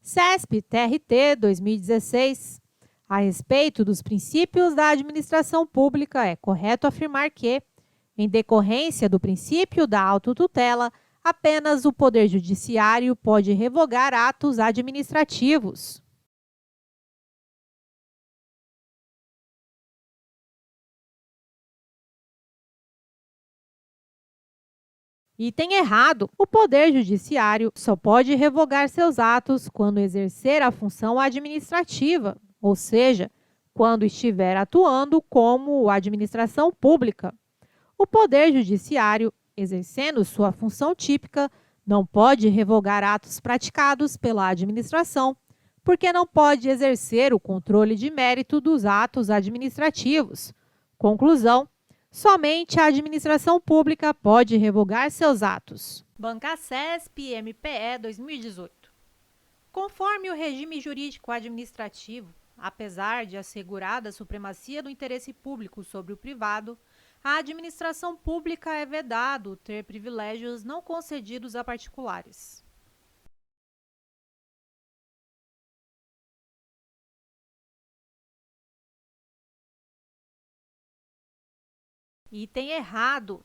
CESP-TRT 2016. A respeito dos princípios da administração pública, é correto afirmar que, em decorrência do princípio da autotutela, apenas o Poder Judiciário pode revogar atos administrativos. Item errado. O Poder Judiciário só pode revogar seus atos quando exercer a função administrativa, ou seja, quando estiver atuando como administração pública. O Poder Judiciário, exercendo sua função típica, não pode revogar atos praticados pela administração, porque não pode exercer o controle de mérito dos atos administrativos. Conclusão: somente a administração pública pode revogar seus atos. Banca-CESP-MPE 2018. Conforme o regime jurídico administrativo, apesar de assegurada a supremacia do interesse público sobre o privado, a administração pública é vedado ter privilégios não concedidos a particulares. Item errado.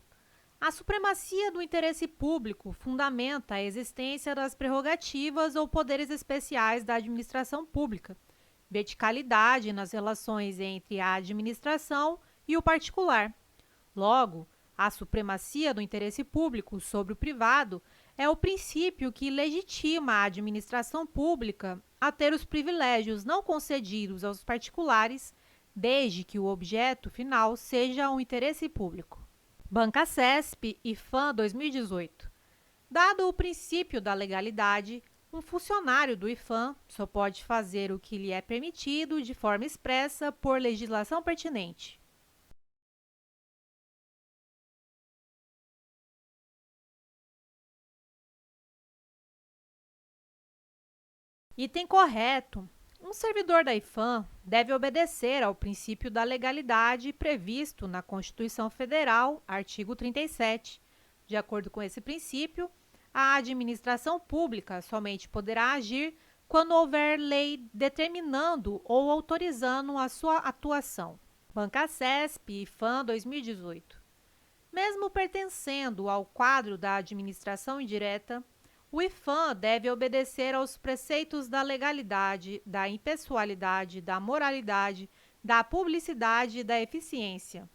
A supremacia do interesse público fundamenta a existência das prerrogativas ou poderes especiais da administração pública, verticalidade nas relações entre a administração e o particular. Logo, a supremacia do interesse público sobre o privado é o princípio que legitima a administração pública a ter os privilégios não concedidos aos particulares, desde que o objeto final seja o interesse público. Banca-CESP IFAM 2018. Dado o princípio da legalidade, um funcionário do IFAM só pode fazer o que lhe é permitido de forma expressa por legislação pertinente. Item correto. Um servidor da IFAM deve obedecer ao princípio da legalidade previsto na Constituição Federal, artigo 37. De acordo com esse princípio, a administração pública somente poderá agir quando houver lei determinando ou autorizando a sua atuação. Banca-CESP IFAM 2018. Mesmo pertencendo ao quadro da administração indireta, o IFAM deve obedecer aos preceitos da legalidade, da impessoalidade, da moralidade, da publicidade e da eficiência.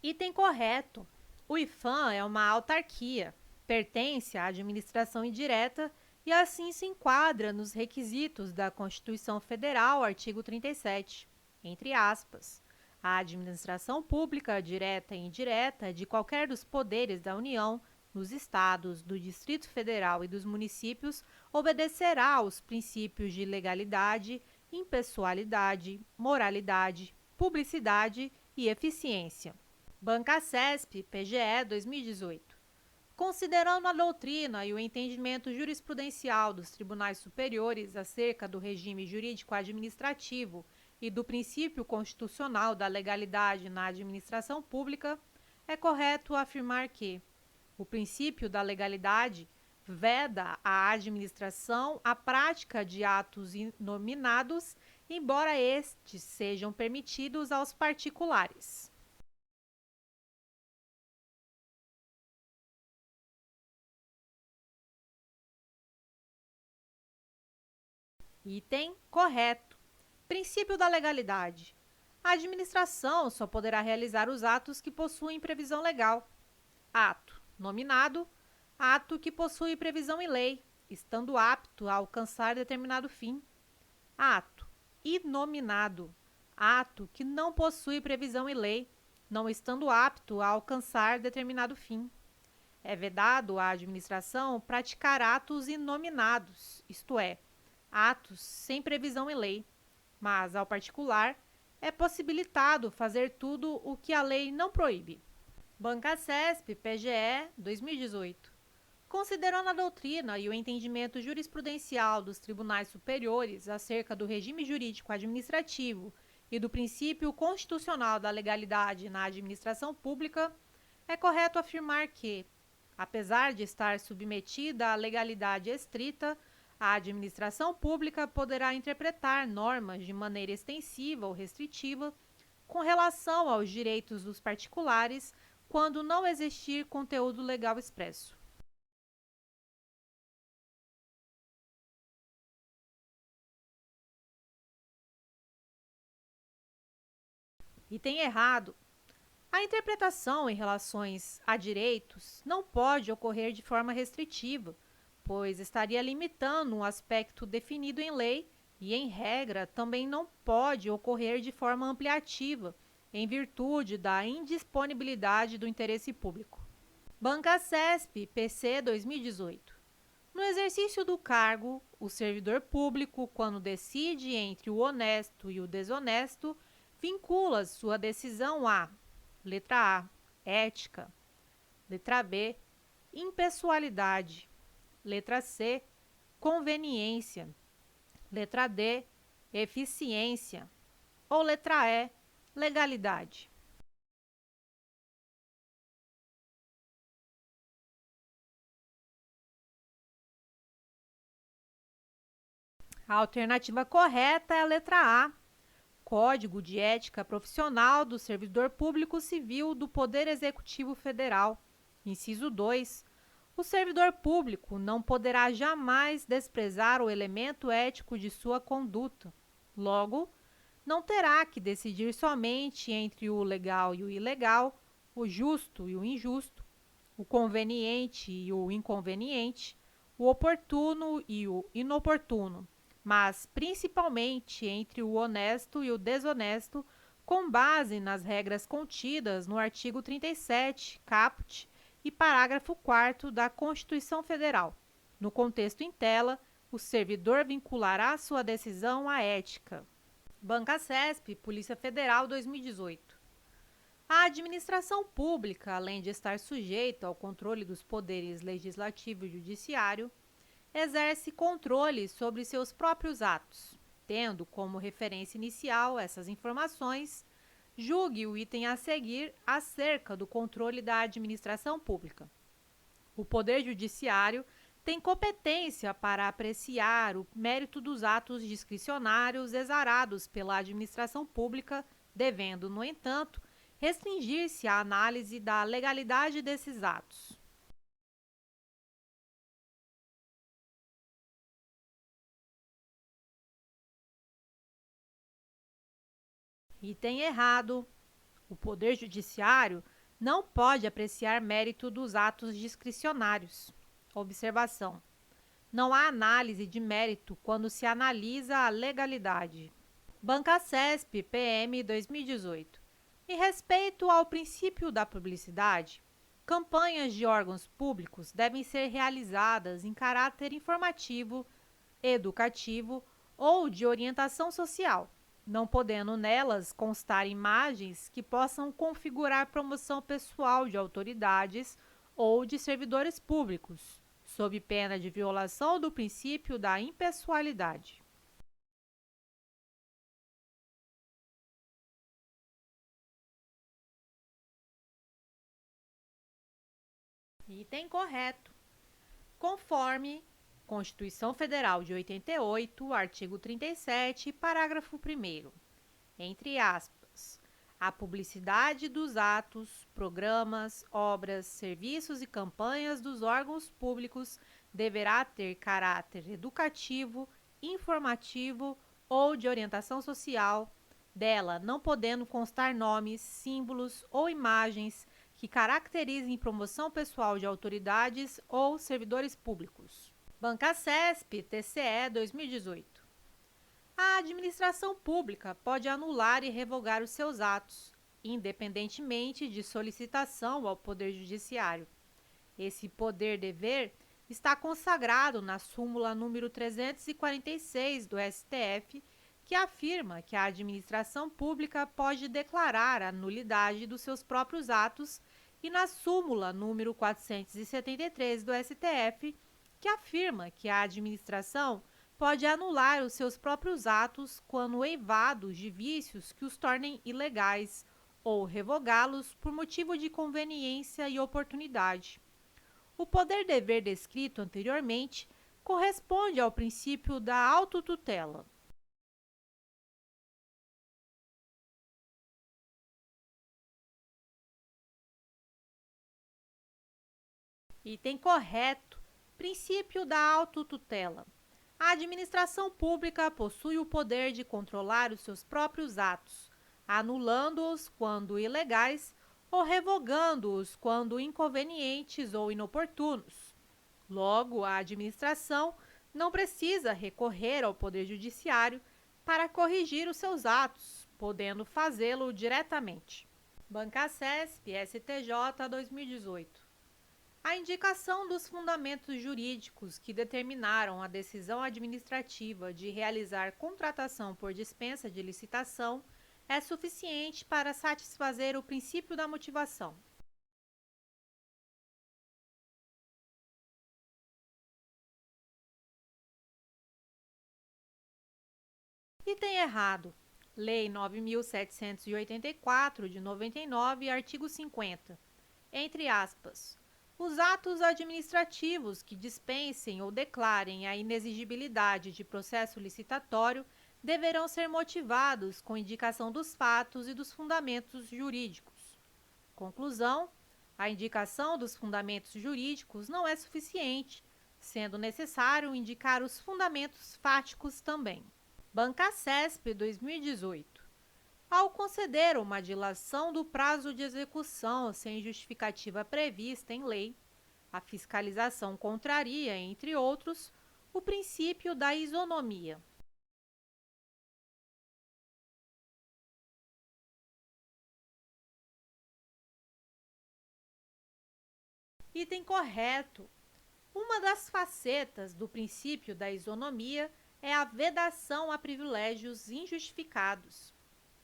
Item correto. O IFAM é uma autarquia, pertence à administração indireta e assim se enquadra nos requisitos da Constituição Federal, artigo 37. Entre aspas, a administração pública, direta e indireta, de qualquer dos poderes da União, nos estados, do Distrito Federal e dos municípios, obedecerá aos princípios de legalidade, impessoalidade, moralidade, publicidade e eficiência. Banca-CESP, PGE 2018. Considerando a doutrina e o entendimento jurisprudencial dos tribunais superiores acerca do regime jurídico-administrativo e do princípio constitucional da legalidade na administração pública, é correto afirmar que o princípio da legalidade veda à administração a prática de atos inominados, embora estes sejam permitidos aos particulares. Item correto. Princípio da legalidade. A administração só poderá realizar os atos que possuem previsão legal. Ato nominado, ato que possui previsão em lei, estando apto a alcançar determinado fim. Ato inominado, ato que não possui previsão em lei, não estando apto a alcançar determinado fim. É vedado à administração praticar atos inominados, isto é, atos sem previsão em lei, mas, ao particular, é possibilitado fazer tudo o que a lei não proíbe. Banca-CESP, PGE 2018. Considerando a doutrina e o entendimento jurisprudencial dos tribunais superiores acerca do regime jurídico administrativo e do princípio constitucional da legalidade na administração pública, é correto afirmar que, apesar de estar submetida à legalidade estrita, a administração pública poderá interpretar normas de maneira extensiva ou restritiva com relação aos direitos dos particulares quando não existir conteúdo legal expresso. Item errado. A interpretação em relações a direitos não pode ocorrer de forma restritiva, pois estaria limitando um aspecto definido em lei e, em regra, também não pode ocorrer de forma ampliativa, em virtude da indisponibilidade do interesse público. Banca CESP, PC 2018. No exercício do cargo, o servidor público, quando decide entre o honesto e o desonesto, vincula sua decisão a: letra A, ética; letra B, impessoalidade; letra C, conveniência; letra D, eficiência; ou letra E, legalidade. A alternativa correta é a letra A, Código de Ética Profissional do Servidor Público Civil do Poder Executivo Federal. Inciso 2. O servidor público não poderá jamais desprezar o elemento ético de sua conduta. Logo, não terá que decidir somente entre o legal e o ilegal, o justo e o injusto, o conveniente e o inconveniente, o oportuno e o inoportuno, mas principalmente entre o honesto e o desonesto, com base nas regras contidas no artigo 37, caput, e parágrafo 4º da Constituição Federal. No contexto em tela, o servidor vinculará sua decisão à ética. Banca CESP, Polícia Federal 2018. A administração pública, além de estar sujeita ao controle dos poderes legislativo e judiciário, exerce controle sobre seus próprios atos. Tendo como referência inicial essas informações, julgue o item a seguir acerca do controle da administração pública. O Poder Judiciário tem competência para apreciar o mérito dos atos discricionários exarados pela administração pública, devendo, no entanto, restringir-se à análise da legalidade desses atos. Item errado. O Poder Judiciário não pode apreciar mérito dos atos discricionários. Observação: não há análise de mérito quando se analisa a legalidade. Banca CESP, PM 2018. Em respeito ao princípio da publicidade, campanhas de órgãos públicos devem ser realizadas em caráter informativo, educativo ou de orientação social, não podendo nelas constar imagens que possam configurar promoção pessoal de autoridades ou de servidores públicos, sob pena de violação do princípio da impessoalidade. Item correto. Conforme Constituição Federal de 88, artigo 37, parágrafo 1º, entre aspas, a publicidade dos atos, programas, obras, serviços e campanhas dos órgãos públicos deverá ter caráter educativo, informativo ou de orientação social, dela não podendo constar nomes, símbolos ou imagens que caracterizem promoção pessoal de autoridades ou servidores públicos. Banca CESP, TCE 2018. A administração pública pode anular e revogar os seus atos, independentemente de solicitação ao Poder Judiciário. Esse poder-dever está consagrado na súmula número 346 do STF, que afirma que a administração pública pode declarar a nulidade dos seus próprios atos, e na súmula número 473 do STF, que afirma que a administração pode anular os seus próprios atos quando eivados de vícios que os tornem ilegais ou revogá-los por motivo de conveniência e oportunidade. O poder-dever descrito anteriormente corresponde ao princípio da autotutela. Item correto. Princípio da autotutela. A administração pública possui o poder de controlar os seus próprios atos, anulando-os quando ilegais ou revogando-os quando inconvenientes ou inoportunos. Logo, a administração não precisa recorrer ao Poder Judiciário para corrigir os seus atos, podendo fazê-lo diretamente. Bancasesp STJ 2018. A indicação dos fundamentos jurídicos que determinaram a decisão administrativa de realizar contratação por dispensa de licitação é suficiente para satisfazer o princípio da motivação. Item errado. Lei 9.784, de 99, artigo 50. Entre aspas. Os atos administrativos que dispensem ou declarem a inexigibilidade de processo licitatório deverão ser motivados com indicação dos fatos e dos fundamentos jurídicos. Conclusão: a indicação dos fundamentos jurídicos não é suficiente, sendo necessário indicar os fundamentos fáticos também. Bancasesp 2018. Ao conceder uma dilação do prazo de execução sem justificativa prevista em lei, a fiscalização contraria, entre outros, o princípio da isonomia. Item correto. Uma das facetas do princípio da isonomia é a vedação a privilégios injustificados.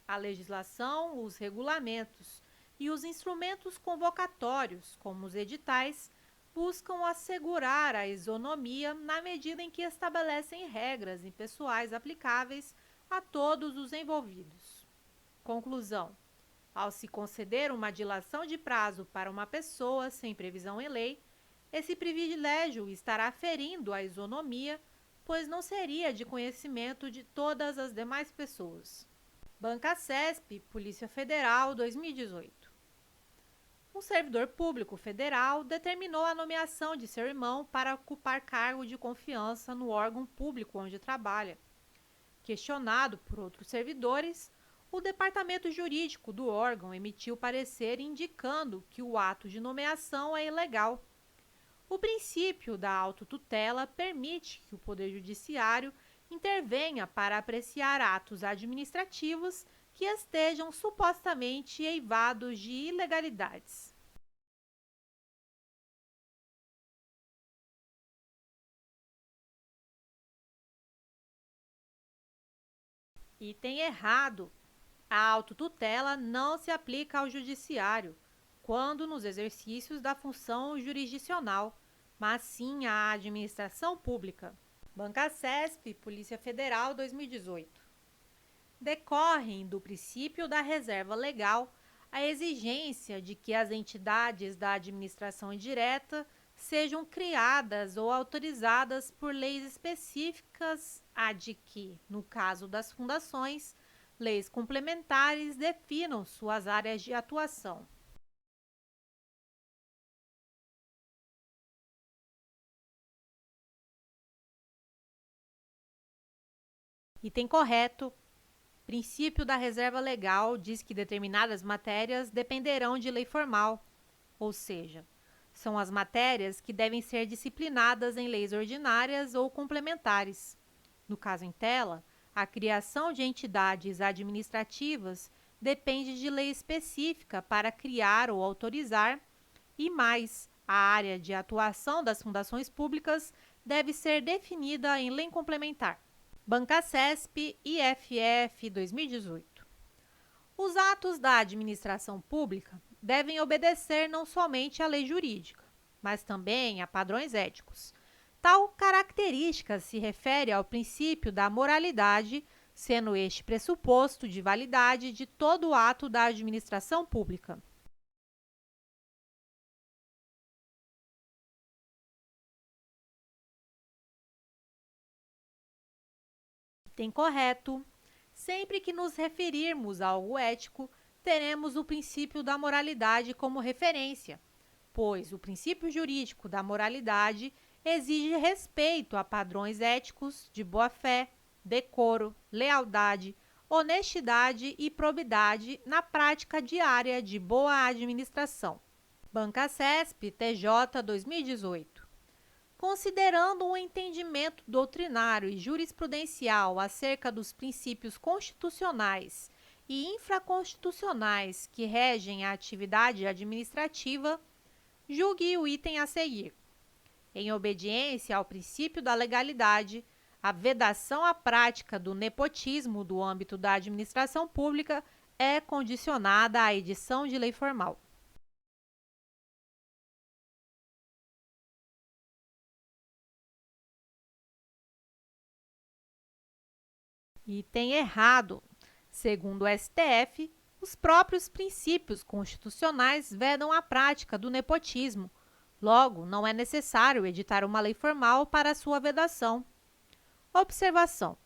A legislação, os regulamentos e os instrumentos convocatórios, como os editais, buscam assegurar a isonomia na medida em que estabelecem regras impessoais aplicáveis a todos os envolvidos. Conclusão: ao se conceder uma dilação de prazo para uma pessoa sem previsão em lei, esse privilégio estará ferindo a isonomia, pois não seria de conhecimento de todas as demais pessoas. Bancasesp, Polícia Federal, 2018. Um servidor público federal determinou a nomeação de seu irmão para ocupar cargo de confiança no órgão público onde trabalha. Questionado por outros servidores, o departamento jurídico do órgão emitiu parecer indicando que o ato de nomeação é ilegal. O princípio da autotutela permite que o Poder Judiciário intervenha para apreciar atos administrativos que estejam supostamente eivados de ilegalidades. Item errado. A autotutela não se aplica ao judiciário, quando nos exercícios da função jurisdicional, mas sim à administração pública. Bancasesp, Polícia Federal, 2018. Decorrem do princípio da reserva legal a exigência de que as entidades da administração indireta sejam criadas ou autorizadas por leis específicas, a de que, no caso das fundações, leis complementares definam suas áreas de atuação. Item correto. Princípio da reserva legal diz que determinadas matérias dependerão de lei formal, ou seja, são as matérias que devem ser disciplinadas em leis ordinárias ou complementares. No caso em tela, a criação de entidades administrativas depende de lei específica para criar ou autorizar, e mais, a área de atuação das fundações públicas deve ser definida em lei complementar. Bancasesp IFF 2018. Os atos da administração pública devem obedecer não somente à lei jurídica, mas também a padrões éticos, Tal característica se refere ao princípio da moralidade, sendo este pressuposto de validade de todo o ato da administração pública. Item correto. Sempre que nos referirmos a algo ético, teremos o princípio da moralidade como referência, pois o princípio jurídico da moralidade exige respeito a padrões éticos de boa-fé, decoro, lealdade, honestidade e probidade na prática diária de boa administração. Banca CESP TJ 2018. Considerando um entendimento doutrinário e jurisprudencial acerca dos princípios constitucionais e infraconstitucionais que regem a atividade administrativa, julgue o item a seguir. Em obediência ao princípio da legalidade, a vedação à prática do nepotismo do âmbito da administração pública é condicionada à edição de lei formal. Item errado. Segundo o STF, os próprios princípios constitucionais vedam a prática do nepotismo. Logo, não é necessário editar uma lei formal para sua vedação. Observação: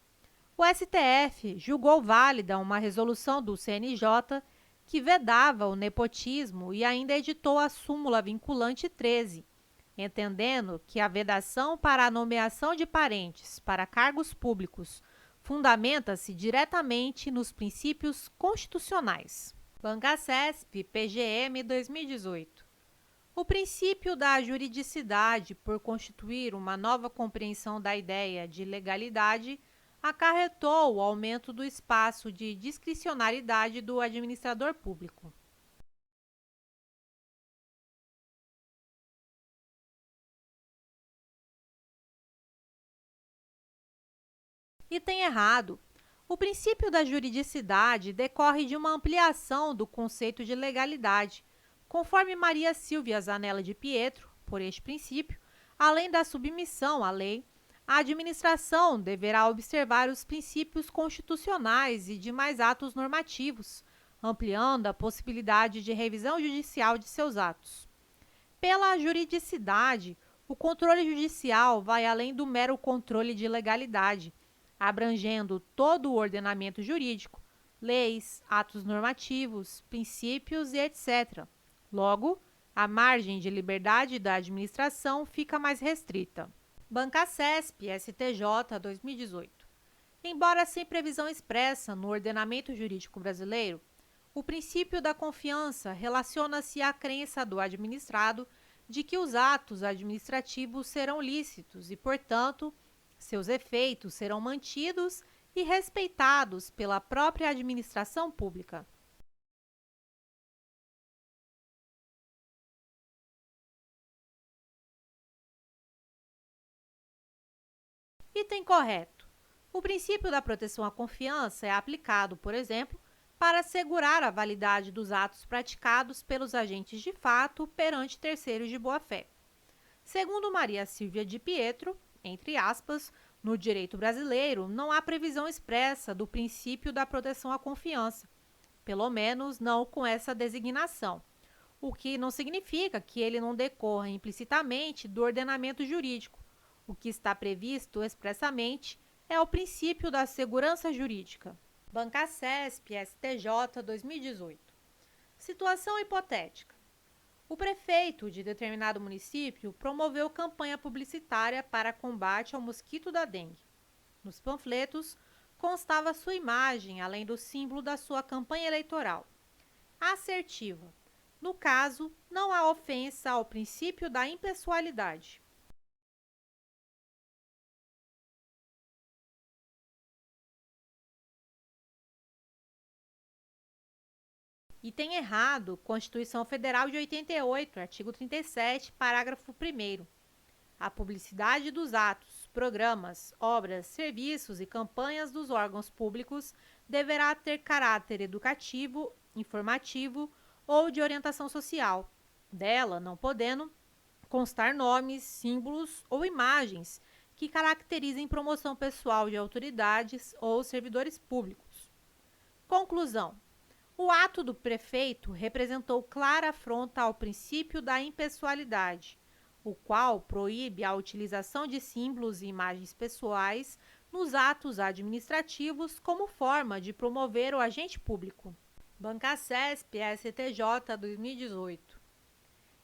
o STF julgou válida uma resolução do CNJ que vedava o nepotismo e ainda editou a súmula vinculante 13, entendendo que a vedação para a nomeação de parentes para cargos públicos fundamenta-se diretamente nos princípios constitucionais. Banca CESP PGM 2018. O princípio da juridicidade, por constituir uma nova compreensão da ideia de legalidade, acarretou o aumento do espaço de discricionariedade do administrador público. Item errado. O princípio da juridicidade decorre de uma ampliação do conceito de legalidade. Conforme Maria Silvia Zanella de Pietro, por este princípio, além da submissão à lei, a administração deverá observar os princípios constitucionais e demais atos normativos, ampliando a possibilidade de revisão judicial de seus atos. Pela juridicidade, o controle judicial vai além do mero controle de legalidade, abrangendo todo o ordenamento jurídico, leis, atos normativos, princípios e etc. Logo, a margem de liberdade da administração fica mais restrita. Banca CESP STJ 2018. Embora sem previsão expressa no ordenamento jurídico brasileiro, o princípio da confiança relaciona-se à crença do administrado de que os atos administrativos serão lícitos e, portanto, seus efeitos serão mantidos e respeitados pela própria administração pública. Item correto. O princípio da proteção à confiança é aplicado, por exemplo, para assegurar a validade dos atos praticados pelos agentes de fato perante terceiros de boa-fé. Segundo Maria Silvia de Pietro, entre aspas, no direito brasileiro não há previsão expressa do princípio da proteção à confiança, pelo menos não com essa designação, o que não significa que ele não decorra implicitamente do ordenamento jurídico. O que está previsto expressamente é o princípio da segurança jurídica. Banca CESP STJ 2018. Situação hipotética. O prefeito de determinado município promoveu campanha publicitária para combate ao mosquito da dengue. Nos panfletos, constava sua imagem, além do símbolo da sua campanha eleitoral. Assertiva. No caso, não há ofensa ao princípio da impessoalidade. Item errado, Constituição Federal de 88, artigo 37, parágrafo 1º. A publicidade dos atos, programas, obras, serviços e campanhas dos órgãos públicos deverá ter caráter educativo, informativo ou de orientação social, dela não podendo constar nomes, símbolos ou imagens que caracterizem promoção pessoal de autoridades ou servidores públicos. Conclusão: o ato do prefeito representou clara afronta ao princípio da impessoalidade, o qual proíbe a utilização de símbolos e imagens pessoais nos atos administrativos como forma de promover o agente público. Bancacesp STJ 2018.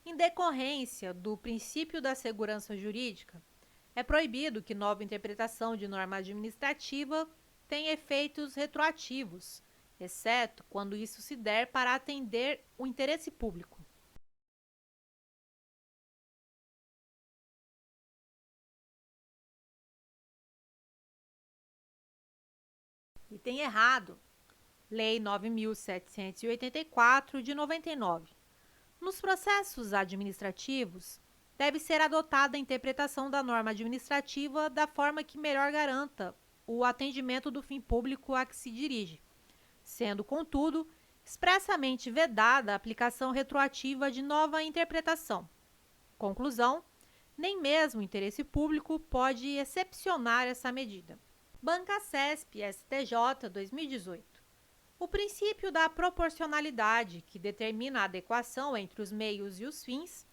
Em decorrência do princípio da segurança jurídica, é proibido que nova interpretação de norma administrativa tenha efeitos retroativos, exceto quando isso se der para atender o interesse público. Item errado. Lei 9.784, de 99. Nos processos administrativos, deve ser adotada a interpretação da norma administrativa da forma que melhor garanta o atendimento do fim público a que se dirige, sendo, contudo, expressamente vedada a aplicação retroativa de nova interpretação. Conclusão: nem mesmo o interesse público pode excepcionar essa medida. Bancacesp STJ 2018. O princípio da proporcionalidade, que determina a adequação entre os meios e os fins,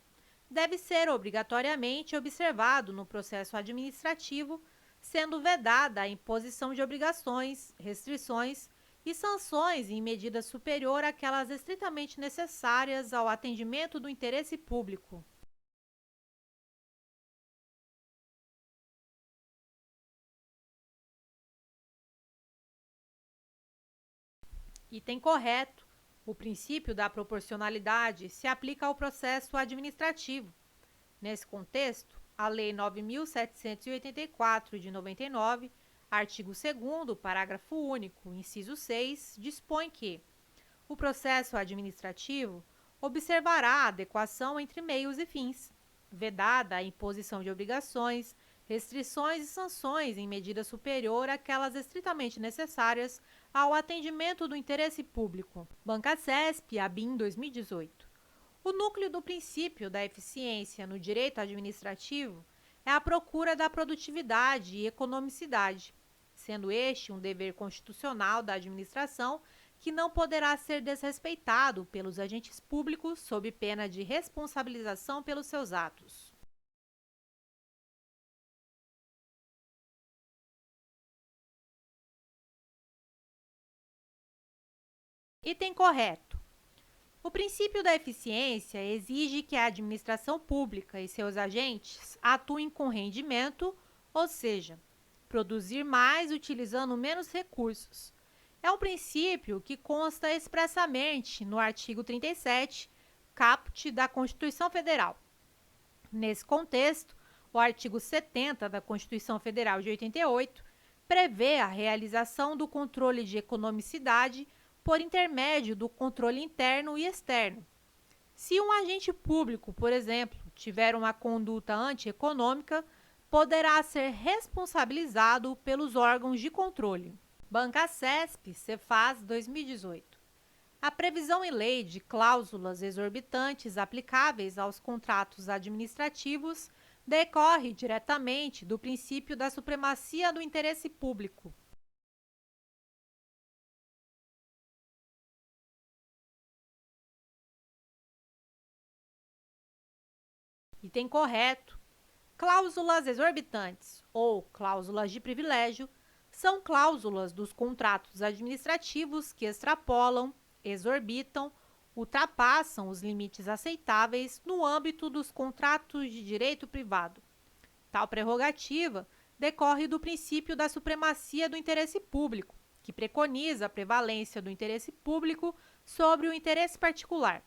deve ser obrigatoriamente observado no processo administrativo, sendo vedada a imposição de obrigações, restrições e sanções em medida superior àquelas estritamente necessárias ao atendimento do interesse público. Item correto. O princípio da proporcionalidade se aplica ao processo administrativo. Nesse contexto, a Lei 9.784, de 99, artigo 2º, parágrafo único, inciso 6, dispõe que o processo administrativo observará a adequação entre meios e fins, vedada a imposição de obrigações, restrições e sanções em medida superior àquelas estritamente necessárias ao atendimento do interesse público. Bancacesp, ABIN 2018. O núcleo do princípio da eficiência no direito administrativo é a procura da produtividade e economicidade, sendo este um dever constitucional da administração que não poderá ser desrespeitado pelos agentes públicos sob pena de responsabilização pelos seus atos. Item correto. O princípio da eficiência exige que a administração pública e seus agentes atuem com rendimento, ou seja, produzir mais utilizando menos recursos. É um princípio que consta expressamente no artigo 37, caput da Constituição Federal. Nesse contexto, o artigo 70 da Constituição Federal de 88 prevê a realização do controle de economicidade por intermédio do controle interno e externo. Se um agente público, por exemplo, tiver uma conduta antieconômica, poderá ser responsabilizado pelos órgãos de controle. Bancacesp, Cefaz 2018. A previsão em lei de cláusulas exorbitantes aplicáveis aos contratos administrativos decorre diretamente do princípio da supremacia do interesse público. Item correto. Cláusulas exorbitantes ou cláusulas de privilégio são cláusulas dos contratos administrativos que extrapolam, exorbitam, ultrapassam os limites aceitáveis no âmbito dos contratos de direito privado. Tal prerrogativa decorre do princípio da supremacia do interesse público, que preconiza a prevalência do interesse público sobre o interesse particular,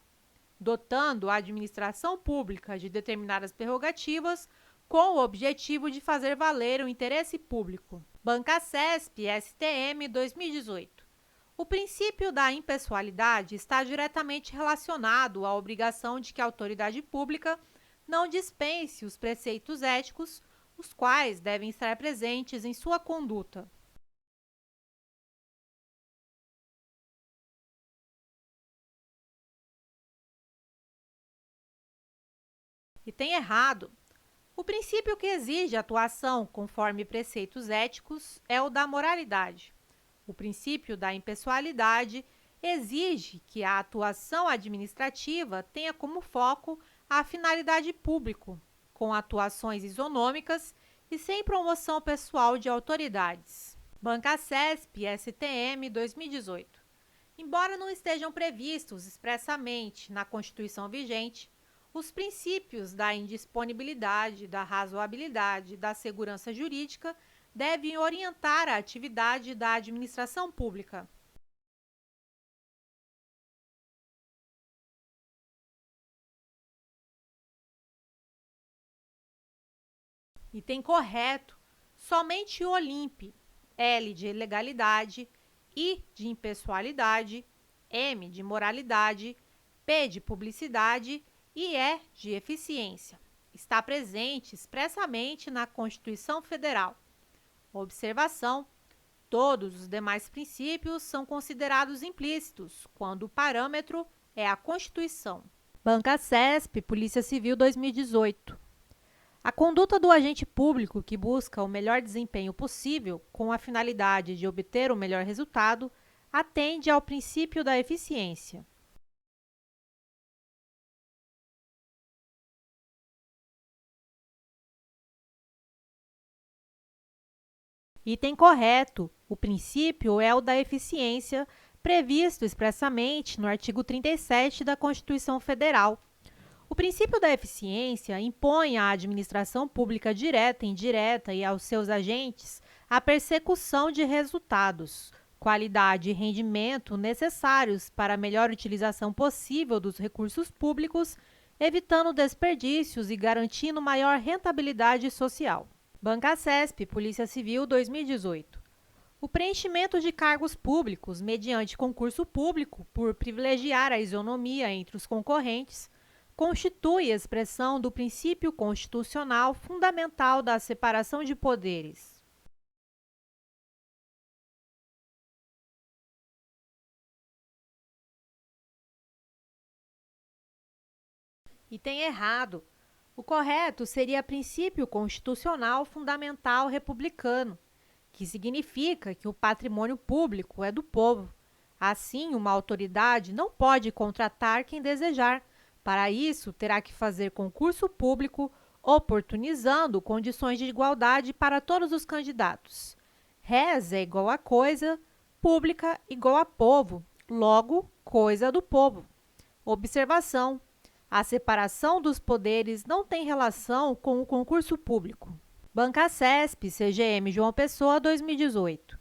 dotando a administração pública de determinadas prerrogativas com o objetivo de fazer valer o interesse público. Bancacesp, STM 2018. O princípio da impessoalidade está diretamente relacionado à obrigação de que a autoridade pública não dispense os preceitos éticos, os quais devem estar presentes em sua conduta. E tem errado. O princípio que exige atuação conforme preceitos éticos é o da moralidade. O princípio da impessoalidade exige que a atuação administrativa tenha como foco a finalidade pública, com atuações isonômicas e sem promoção pessoal de autoridades. Bancasesp STM 2018. Embora não estejam previstos expressamente na Constituição vigente, os princípios da indisponibilidade, da razoabilidade e da segurança jurídica devem orientar a atividade da administração pública. Item correto. Somente o OLIMP, L de legalidade, I de impessoalidade, M de moralidade, P de publicidade e E de eficiência. Está presente expressamente na Constituição Federal. Observação: todos os demais princípios são considerados implícitos quando o parâmetro é a Constituição. Bancasesp, Polícia Civil 2018. A conduta do agente público que busca o melhor desempenho possível com a finalidade de obter o melhor resultado atende ao princípio da eficiência. Item correto. O princípio é o da eficiência, previsto expressamente no artigo 37 da Constituição Federal. O princípio da eficiência impõe à administração pública direta e indireta e aos seus agentes a persecução de resultados, qualidade e rendimento necessários para a melhor utilização possível dos recursos públicos, evitando desperdícios e garantindo maior rentabilidade social. Bancasesp, Polícia Civil 2018. O preenchimento de cargos públicos mediante concurso público, por privilegiar a isonomia entre os concorrentes, constitui expressão do princípio constitucional fundamental da separação de poderes. Item errado. O correto seria princípio constitucional fundamental republicano, que significa que o patrimônio público é do povo. Assim, uma autoridade não pode contratar quem desejar. Para isso, terá que fazer concurso público, oportunizando condições de igualdade para todos os candidatos. Res é igual a coisa, pública igual a povo, logo, coisa do povo. Observação: a separação dos poderes não tem relação com o concurso público. Bancasesp, CGM João Pessoa, 2018.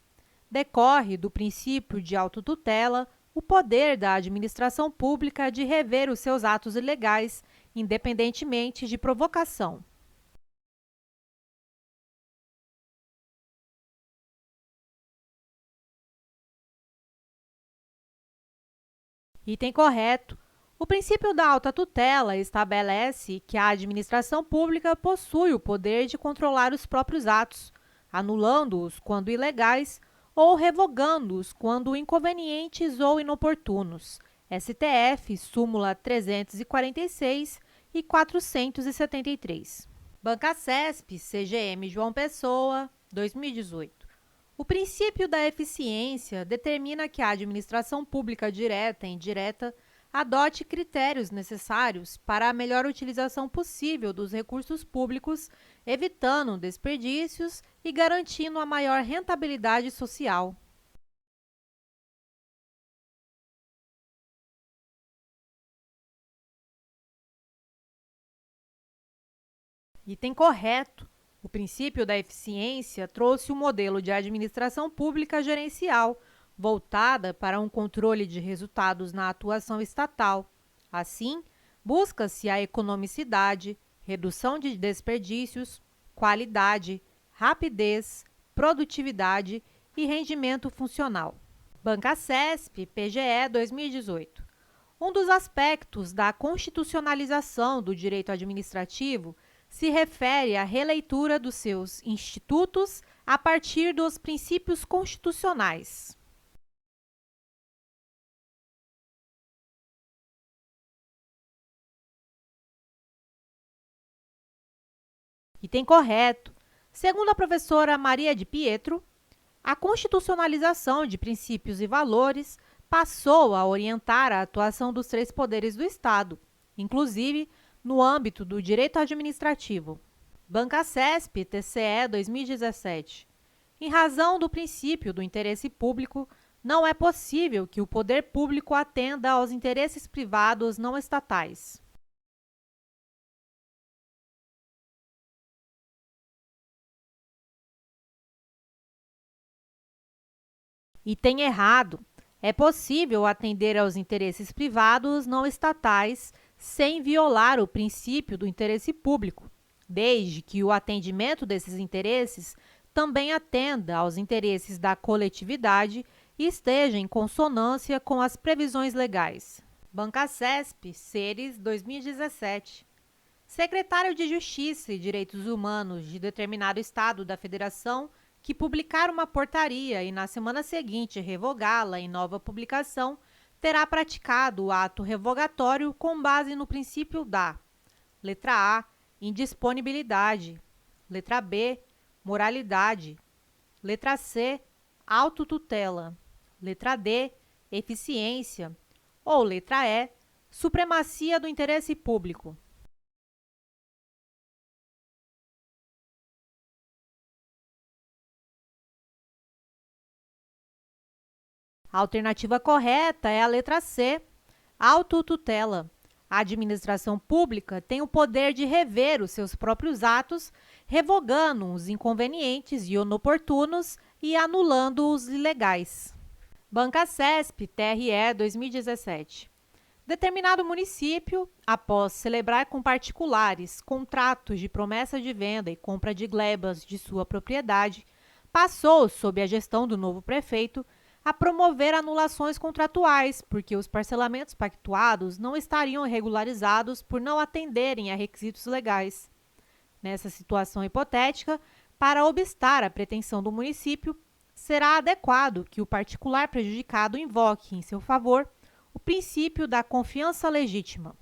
Decorre do princípio de autotutela o poder da administração pública de rever os seus atos ilegais, independentemente de provocação. Item correto. O princípio da alta tutela estabelece que a administração pública possui o poder de controlar os próprios atos, anulando-os quando ilegais ou revogando-os quando inconvenientes ou inoportunos. STF, súmula 346 e 473. Bancasesp, CGM João Pessoa, 2018. O princípio da eficiência determina que a administração pública direta e indireta adote critérios necessários para a melhor utilização possível dos recursos públicos, evitando desperdícios e garantindo a maior rentabilidade social. Item correto. O princípio da eficiência trouxe um modelo de administração pública gerencial, voltada para um controle de resultados na atuação estatal. Assim, busca-se a economicidade, redução de desperdícios, qualidade, rapidez, produtividade e rendimento funcional. Bancasesp, PGE 2018. Um dos aspectos da constitucionalização do direito administrativo se refere à releitura dos seus institutos a partir dos princípios constitucionais. Item correto. Segundo a professora Maria de Pietro, a constitucionalização de princípios e valores passou a orientar a atuação dos três poderes do Estado, inclusive no âmbito do direito administrativo. Banca CESP, TCE 2017. Em razão do princípio do interesse público, não é possível que o poder público atenda aos interesses privados não estatais. Item errado. É possível atender aos interesses privados não estatais sem violar o princípio do interesse público, desde que o atendimento desses interesses também atenda aos interesses da coletividade e esteja em consonância com as previsões legais. Banca CESP, Seres 2017. Secretário de Justiça e Direitos Humanos de determinado Estado da Federação que publicar uma portaria e, na semana seguinte, revogá-la em nova publicação, terá praticado o ato revogatório com base no princípio da letra A, indisponibilidade, letra B, moralidade, letra C, autotutela, letra D, eficiência ou letra E, supremacia do interesse público. A alternativa correta é a letra C, autotutela. A administração pública tem o poder de rever os seus próprios atos, revogando os inconvenientes e inoportunos e anulando os ilegais. Banca CESP, TRE 2017. Determinado município, após celebrar com particulares contratos de promessa de venda e compra de glebas de sua propriedade, passou, sob a gestão do novo prefeito, a promover anulações contratuais, porque os parcelamentos pactuados não estariam regularizados por não atenderem a requisitos legais. Nessa situação hipotética, para obstar a pretensão do município, será adequado que o particular prejudicado invoque, em seu favor, o princípio da confiança legítima.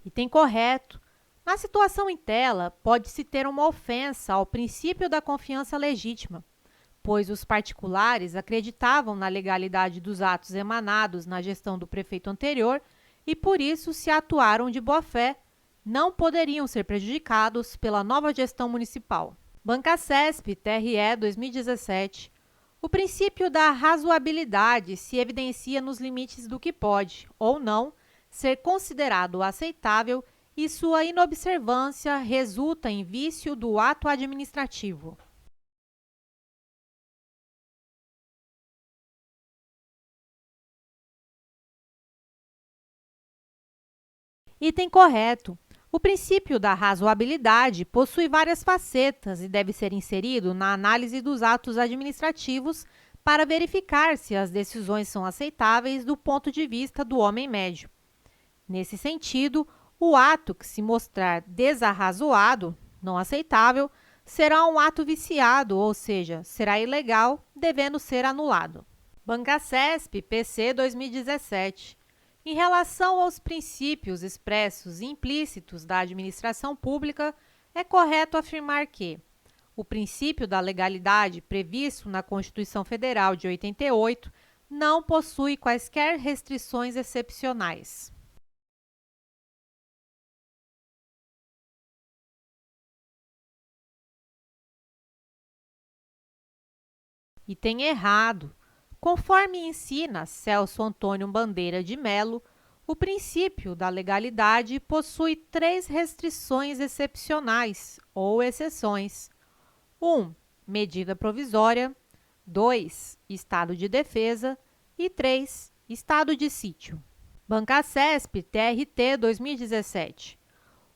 Item correto. Na situação em tela, pode-se ter uma ofensa ao princípio da confiança legítima, pois os particulares acreditavam na legalidade dos atos emanados na gestão do prefeito anterior e, por isso, se atuaram de boa-fé, não poderiam ser prejudicados pela nova gestão municipal. Banca CESP, TRE 2017. O princípio da razoabilidade se evidencia nos limites do que pode, ou não, ser considerado aceitável e sua inobservância resulta em vício do ato administrativo. Item correto. O princípio da razoabilidade possui várias facetas e deve ser inserido na análise dos atos administrativos para verificar se as decisões são aceitáveis do ponto de vista do homem médio. Nesse sentido, o ato que se mostrar desarrazoado, não aceitável, será um ato viciado, ou seja, será ilegal, devendo ser anulado. Banca CESP, PC 2017. Em relação aos princípios expressos e implícitos da administração pública, é correto afirmar que o princípio da legalidade previsto na Constituição Federal de 88 não possui quaisquer restrições excepcionais. Item errado. Conforme ensina Celso Antônio Bandeira de Mello, o princípio da legalidade possui três restrições excepcionais ou exceções. 1. Medida provisória. 2. Estado de defesa. E 3. Estado de sítio. Banca CESP, TRT 2017.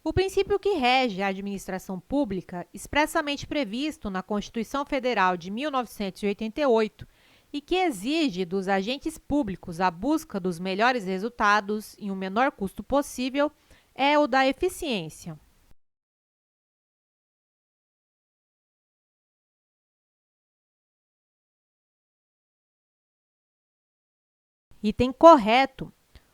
O princípio que rege a administração pública, expressamente previsto na Constituição Federal de 1988 e que exige dos agentes públicos a busca dos melhores resultados em um menor custo possível, é o da eficiência. Item correto.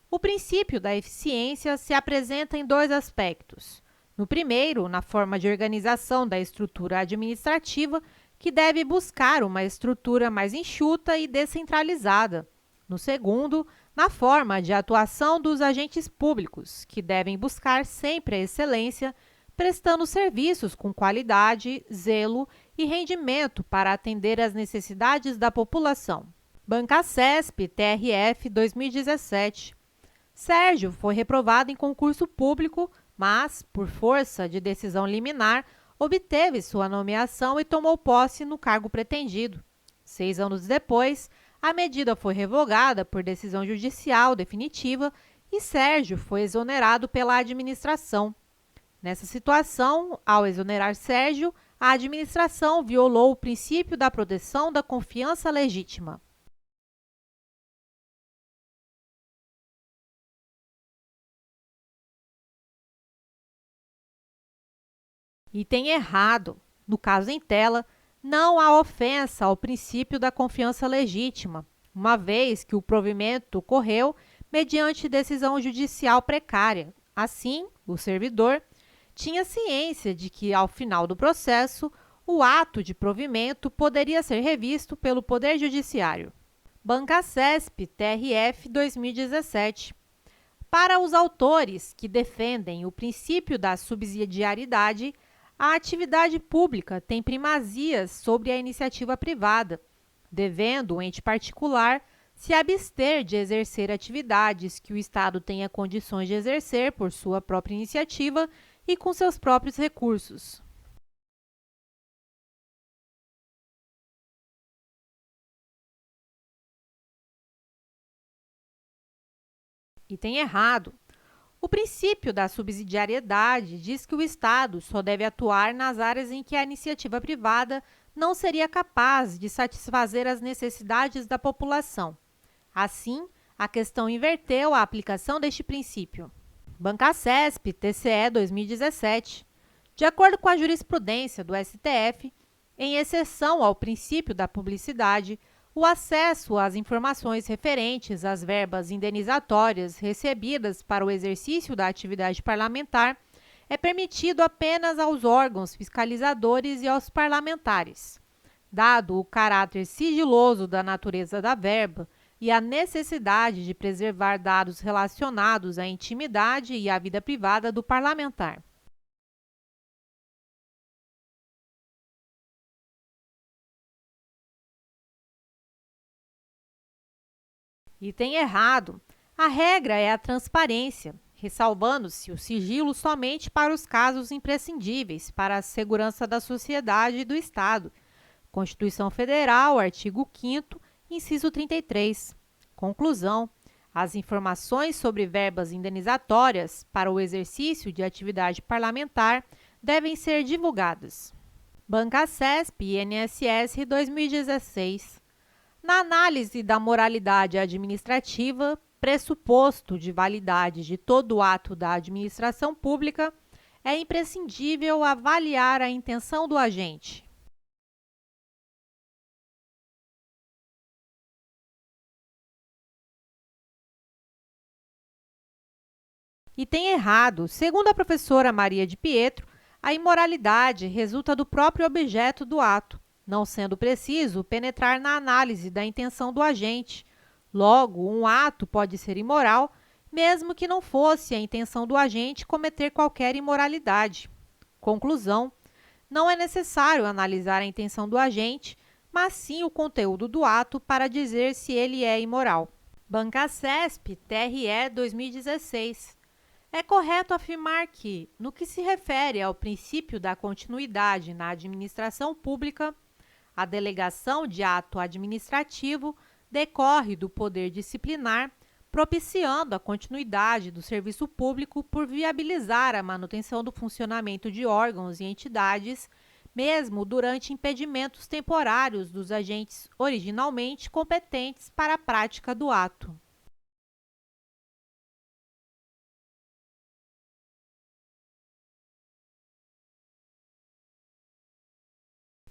O princípio da eficiência se apresenta em dois aspectos. No primeiro, na forma de organização da estrutura administrativa, que deve buscar uma estrutura mais enxuta e descentralizada. No segundo, na forma de atuação dos agentes públicos, que devem buscar sempre a excelência, prestando serviços com qualidade, zelo e rendimento para atender às necessidades da população. Bancasesp, TRF 2017. Sérgio foi reprovado em concurso público, mas, por força de decisão liminar, obteve sua nomeação e tomou posse no cargo pretendido. 6 anos depois, a medida foi revogada por decisão judicial definitiva e Sérgio foi exonerado pela administração. Nessa situação, ao exonerar Sérgio, a administração violou o princípio da proteção da confiança legítima. Item errado. No caso em tela, não há ofensa ao princípio da confiança legítima, uma vez que o provimento ocorreu mediante decisão judicial precária. Assim, o servidor tinha ciência de que, ao final do processo, o ato de provimento poderia ser revisto pelo Poder Judiciário. Bancasesp, TRF 2017. Para os autores que defendem o princípio da subsidiariedade, a atividade pública tem primazia sobre a iniciativa privada, devendo o ente particular se abster de exercer atividades que o Estado tenha condições de exercer por sua própria iniciativa e com seus próprios recursos. Item errado. O princípio da subsidiariedade diz que o Estado só deve atuar nas áreas em que a iniciativa privada não seria capaz de satisfazer as necessidades da população. Assim, a questão inverteu a aplicação deste princípio. Bancasesp, TCE 2017. De acordo com a jurisprudência do STF, em exceção ao princípio da publicidade, o acesso às informações referentes às verbas indenizatórias recebidas para o exercício da atividade parlamentar é permitido apenas aos órgãos fiscalizadores e aos parlamentares. Dado o caráter sigiloso da natureza da verba e a necessidade de preservar dados relacionados à intimidade e à vida privada do parlamentar. Item errado. A regra é a transparência, ressalvando-se o sigilo somente para os casos imprescindíveis para a segurança da sociedade e do Estado. Constituição Federal, artigo 5º, inciso 33. Conclusão. As informações sobre verbas indenizatórias para o exercício de atividade parlamentar devem ser divulgadas. Bancasesp, INSS 2016. Na análise da moralidade administrativa, pressuposto de validade de todo ato da administração pública, é imprescindível avaliar a intenção do agente. Item errado. Segundo a professora Maria de Pietro, a imoralidade resulta do próprio objeto do ato, não sendo preciso penetrar na análise da intenção do agente. Logo, um ato pode ser imoral, mesmo que não fosse a intenção do agente cometer qualquer imoralidade. Conclusão: não é necessário analisar a intenção do agente, mas sim o conteúdo do ato para dizer se ele é imoral. Bancasesp, TRE 2016. É correto afirmar que, no que se refere ao princípio da continuidade na administração pública, a delegação de ato administrativo decorre do poder disciplinar, propiciando a continuidade do serviço público por viabilizar a manutenção do funcionamento de órgãos e entidades, mesmo durante impedimentos temporários dos agentes originalmente competentes para a prática do ato.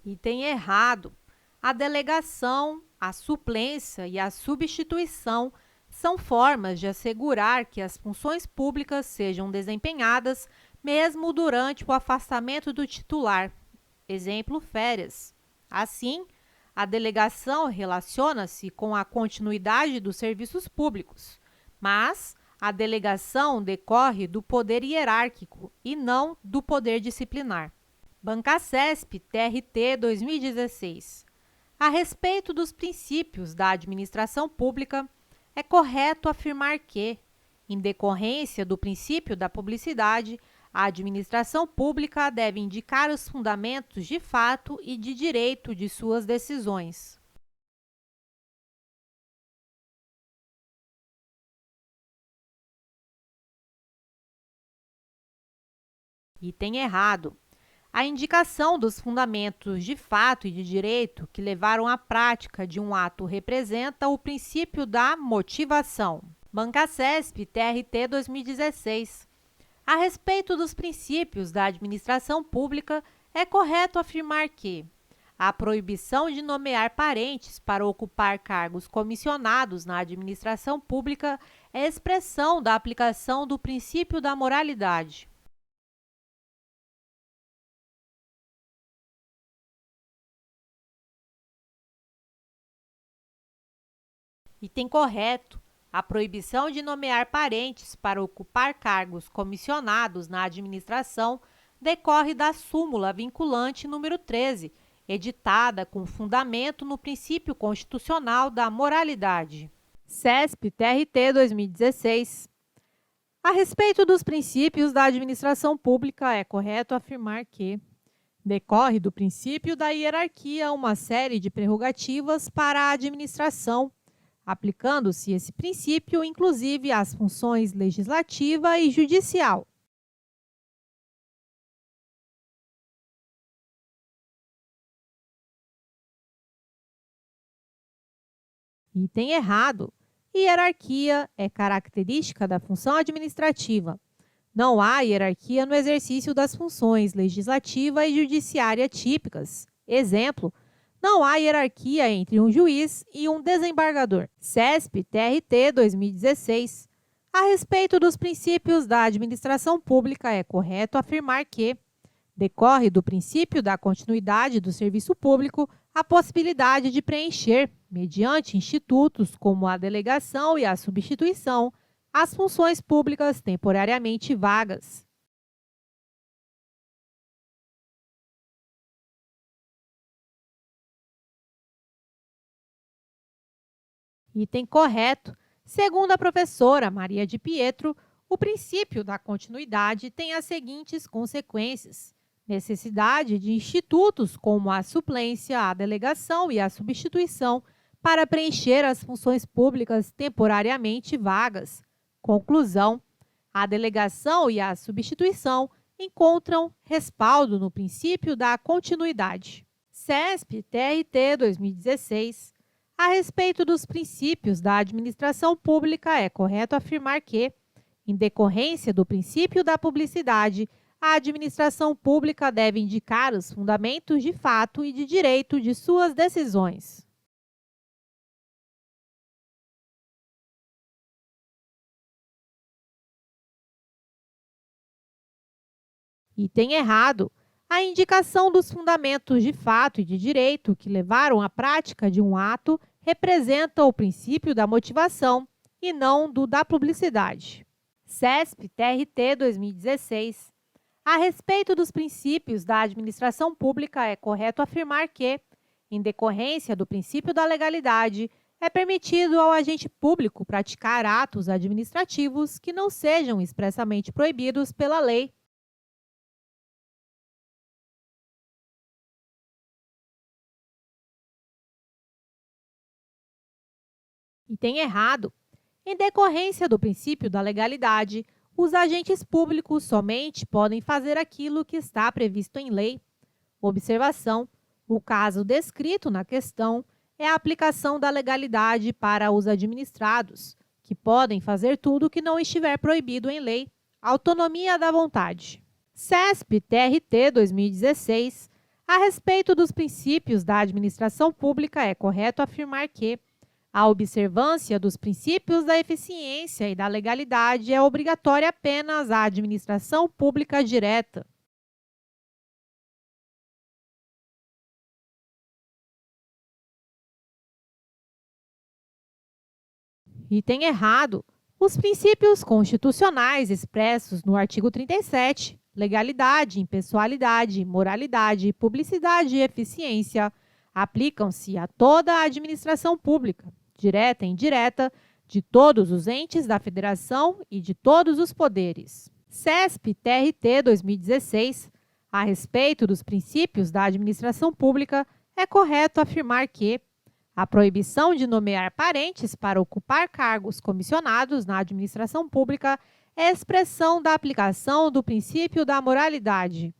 Item errado. A delegação, a suplência e a substituição São formas de assegurar que as funções públicas sejam desempenhadas mesmo durante o afastamento do titular. Exemplo, férias. Assim, a delegação relaciona-se com a continuidade dos serviços públicos, mas a delegação decorre do poder hierárquico e não do poder disciplinar. Bancacesp, TRT 2016. A respeito dos princípios da administração pública, é correto afirmar que, em decorrência do princípio da publicidade, a administração pública deve indicar os fundamentos de fato e de direito de suas decisões. Item errado. A indicação dos fundamentos de fato e de direito que levaram à prática de um ato representa o princípio da motivação. Bancacesp, TRT 2016. A respeito dos princípios da administração pública, é correto afirmar que a proibição de nomear parentes para ocupar cargos comissionados na administração pública é expressão da aplicação do princípio da moralidade. Item correto. A proibição de nomear parentes para ocupar cargos comissionados na administração decorre da súmula vinculante número 13, editada com fundamento no princípio constitucional da moralidade. CESP-TRT 2016. A respeito dos princípios da administração pública, é correto afirmar que decorre do princípio da hierarquia uma série de prerrogativas para a administração, aplicando-se esse princípio, inclusive, às funções legislativa e judicial. Item errado. Hierarquia é característica da função administrativa. Não há hierarquia no exercício das funções legislativa e judiciária típicas. Exemplo, não há hierarquia entre um juiz e um desembargador. CESP-TRT 2016. A respeito dos princípios da administração pública, é correto afirmar que decorre do princípio da continuidade do serviço público a possibilidade de preencher, mediante institutos como a delegação e a substituição, as funções públicas temporariamente vagas. Item correto. Segundo a professora Maria de Pietro, o princípio da continuidade tem as seguintes consequências: necessidade de institutos como a suplência, a delegação e a substituição para preencher as funções públicas temporariamente vagas. Conclusão: a delegação e a substituição encontram respaldo no princípio da continuidade. CESP-TRT 2016. A respeito dos princípios da administração pública, é correto afirmar que, em decorrência do princípio da publicidade, a administração pública deve indicar os fundamentos de fato e de direito de suas decisões. Item errado. A indicação dos fundamentos de fato e de direito que levaram à prática de um ato representa o princípio da motivação e não do da publicidade. CESP-TRT 2016. A respeito dos princípios da administração pública, é correto afirmar que, em decorrência do princípio da legalidade, é permitido ao agente público praticar atos administrativos que não sejam expressamente proibidos pela lei. Item errado. Em decorrência do princípio da legalidade, os agentes públicos somente podem fazer aquilo que está previsto em lei. Observação: o caso descrito na questão é a aplicação da legalidade para os administrados, que podem fazer tudo o que não estiver proibido em lei. Autonomia da vontade. CESP-TRT 2016. A respeito dos princípios da administração pública, é correto afirmar que A observância dos princípios da eficiência e da legalidade é obrigatória apenas à administração pública direta. Item errado. Os princípios constitucionais expressos no artigo 37, legalidade, impessoalidade, moralidade, publicidade e eficiência, aplicam-se a toda a administração pública, direta e indireta, de todos os entes da Federação e de todos os poderes. CESP-TRT 2016. A respeito dos princípios da administração pública, é correto afirmar que a proibição de nomear parentes para ocupar cargos comissionados na administração pública é expressão da aplicação do princípio da moralidade.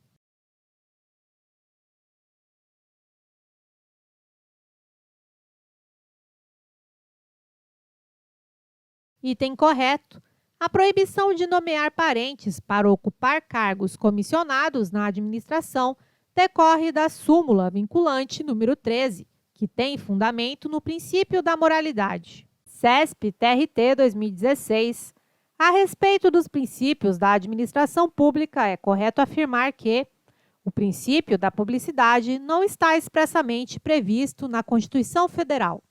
Item correto. A proibição de nomear parentes para ocupar cargos comissionados na administração decorre da súmula vinculante número 13, que tem fundamento no princípio da moralidade. CESP-TRT 2016. A respeito dos princípios da administração pública, é correto afirmar que o princípio da publicidade não está expressamente previsto na Constituição Federal.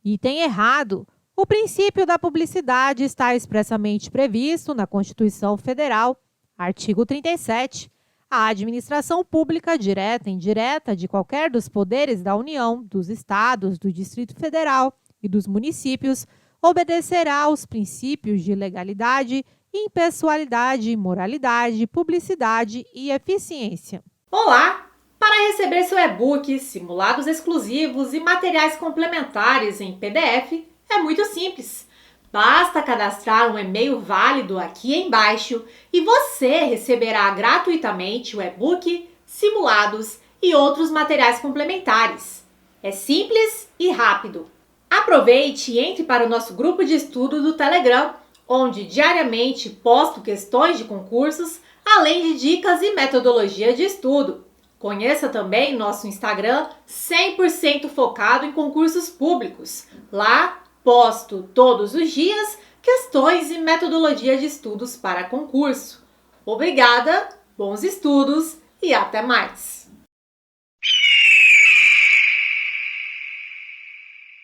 Item errado. O princípio da publicidade está expressamente previsto na Constituição Federal, artigo 37. A administração pública, direta e indireta, de qualquer dos poderes da União, dos Estados, do Distrito Federal e dos municípios, obedecerá aos princípios de legalidade, impessoalidade, moralidade, publicidade e eficiência. Olá! Para receber seu e-book, simulados exclusivos e materiais complementares em PDF, é muito simples. Basta cadastrar um e-mail válido aqui embaixo e você receberá gratuitamente o e-book, simulados e outros materiais complementares. É simples e rápido. Aproveite e entre para o nosso grupo de estudo do Telegram, onde diariamente posto questões de concursos, além de dicas e metodologia de estudo. Conheça também nosso Instagram 100% focado em concursos públicos. Lá, posto todos os dias questões e metodologia de estudos para concurso. Obrigada, bons estudos e até mais!